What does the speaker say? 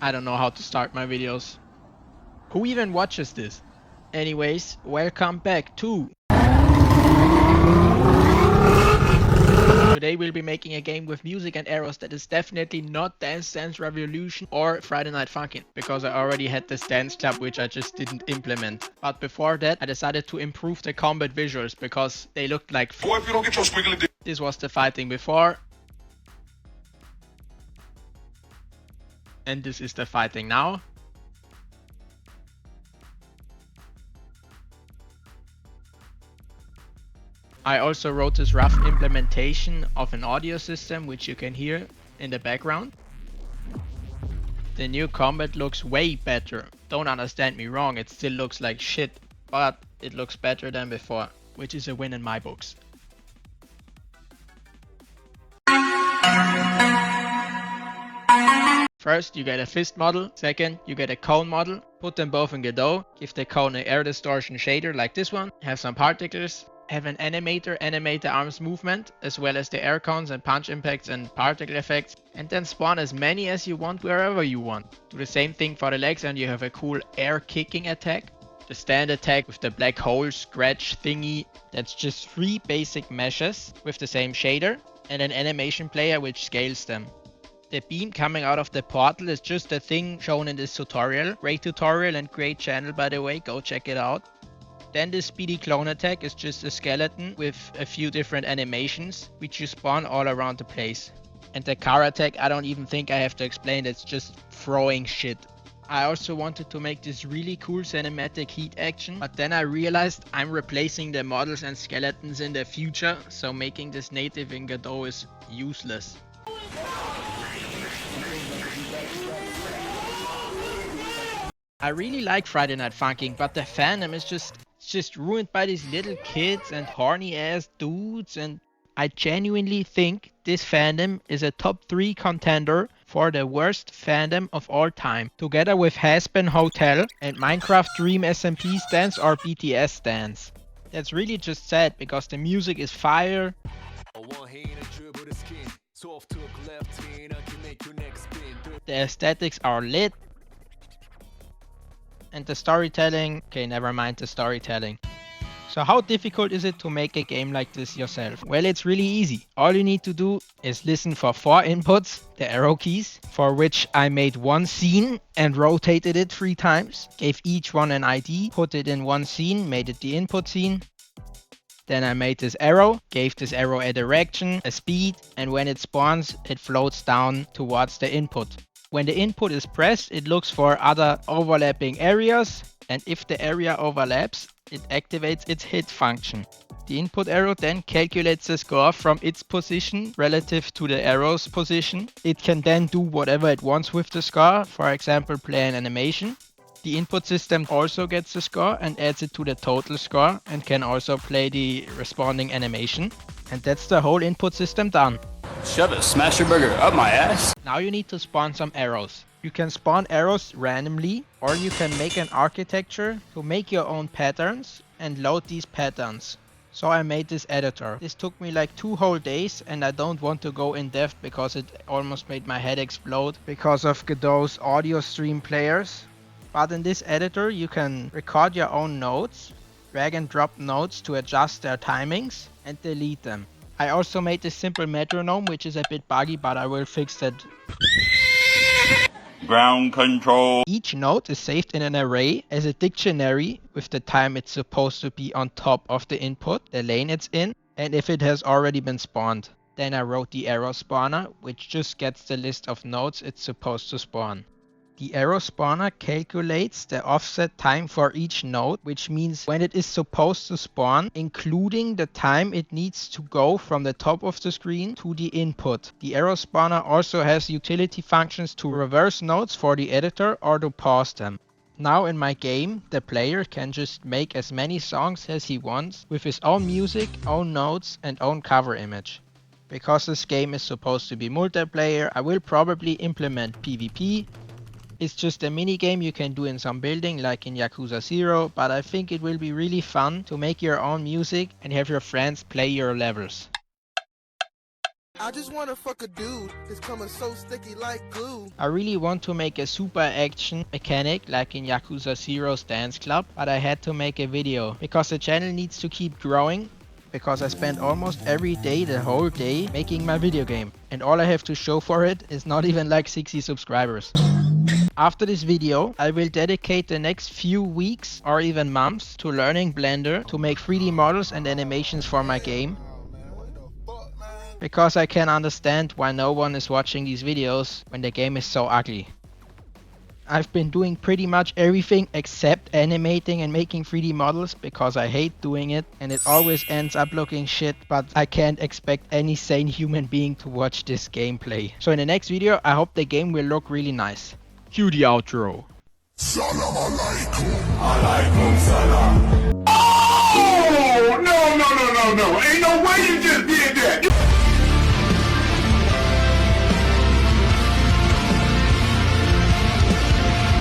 I don't know how to start my videos. Who even watches this? Anyways, welcome back to... Today we'll be making a game with music and arrows that is definitely not Dance Dance Revolution or Friday Night Funkin', because I already had this dance club which I just didn't implement. But before that I decided to improve the combat visuals because they looked like if you don't get your squiggly dick. This was the fighting before. And this is the fighting now. I also wrote this rough implementation of an audio system which you can hear in the background. The new combat looks way better. Don't understand me wrong, it still looks like shit, but it looks better than before, which is a win in my books. First, you get a fist model. Second, you get a cone model. Put them both in Godot. Give the cone an air distortion shader like this one. Have some particles. Have an animator animate the arm's movement, as well as the air cones and punch impacts and particle effects. And then spawn as many as you want wherever you want. Do the same thing for the legs and you have a cool air kicking attack. The stand attack with the black hole scratch thingy. That's just 3 basic meshes with the same shader. And an animation player which scales them. The beam coming out of the portal is just a thing shown in this tutorial. Great tutorial and great channel, by the way, go check it out. Then the speedy clone attack is just a skeleton with a few different animations which you spawn all around the place. And the car attack, I don't even think I have to explain, it's just throwing shit. I also wanted to make this really cool cinematic heat action, but then I realized I'm replacing the models and skeletons in the future, so making this native in Godot is useless. I really like Friday Night Funkin', but the fandom is just ruined by these little kids and horny ass dudes, and I genuinely think this fandom is a top 3 contender for the worst fandom of all time, together with Has-Been Hotel and Minecraft Dream SMP stans or BTS stans. That's really just sad because the music is fire. The aesthetics are lit. And the storytelling, okay, never mind the storytelling. So how difficult is it to make a game like this yourself? Well, it's really easy. All you need to do is listen for 4 inputs, the arrow keys, for which I made 1 scene and rotated it 3 times. Gave each one an ID, put it in 1 scene, made it the input scene. Then I made this arrow, gave this arrow a direction, a speed, and when it spawns, it floats down towards the input. When the input is pressed, it looks for other overlapping areas, and if the area overlaps, it activates its hit function. The input arrow then calculates the score from its position relative to the arrow's position. It can then do whatever it wants with the score, for example play an animation. The input system also gets the score and adds it to the total score and can also play the responding animation. And that's the whole input system done. Shove it, smash your burger up my ass. Now you need to spawn some arrows. You can spawn arrows randomly, or you can make an architecture to make your own patterns and load these patterns. So I made this editor. This took me like 2 whole days and I don't want to go in depth because it almost made my head explode because of Godot's audio stream players. But in this editor you can record your own notes, drag and drop notes to adjust their timings and delete them. I also made this simple metronome, which is a bit buggy, but I will fix that. Ground control. Each note is saved in an array as a dictionary with the time it's supposed to be on top of the input, the lane it's in, and if it has already been spawned. Then I wrote the arrow spawner, which just gets the list of nodes it's supposed to spawn. The arrow spawner calculates the offset time for each node, which means when it is supposed to spawn, including the time it needs to go from the top of the screen to the input. The arrow spawner also has utility functions to reverse nodes for the editor or to pause them. Now in my game, the player can just make as many songs as he wants with his own music, own notes and own cover image. Because this game is supposed to be multiplayer, I will probably implement PvP. It's just a minigame you can do in some building like in Yakuza 0, but I think it will be really fun to make your own music and have your friends play your levels. I just wanna fuck a dude that's coming so sticky like glue. I really want to make a super action mechanic like in Yakuza 0's Dance Club, but I had to make a video because the channel needs to keep growing, because I spend almost every day, the whole day, making my video game. And all I have to show for it is not even like 60 subscribers. After this video, I will dedicate the next few weeks or even months to learning Blender to make 3D models and animations for my game. Because I can understand why no one is watching these videos when the game is so ugly. I've been doing pretty much everything except animating and making 3D models because I hate doing it and it always ends up looking shit, but I can't expect any sane human being to watch this gameplay. So in the next video, I hope the game will look really nice. Cue the outro. Salam alaikum. Alaikum salam. Oh! No. Ain't no way you just did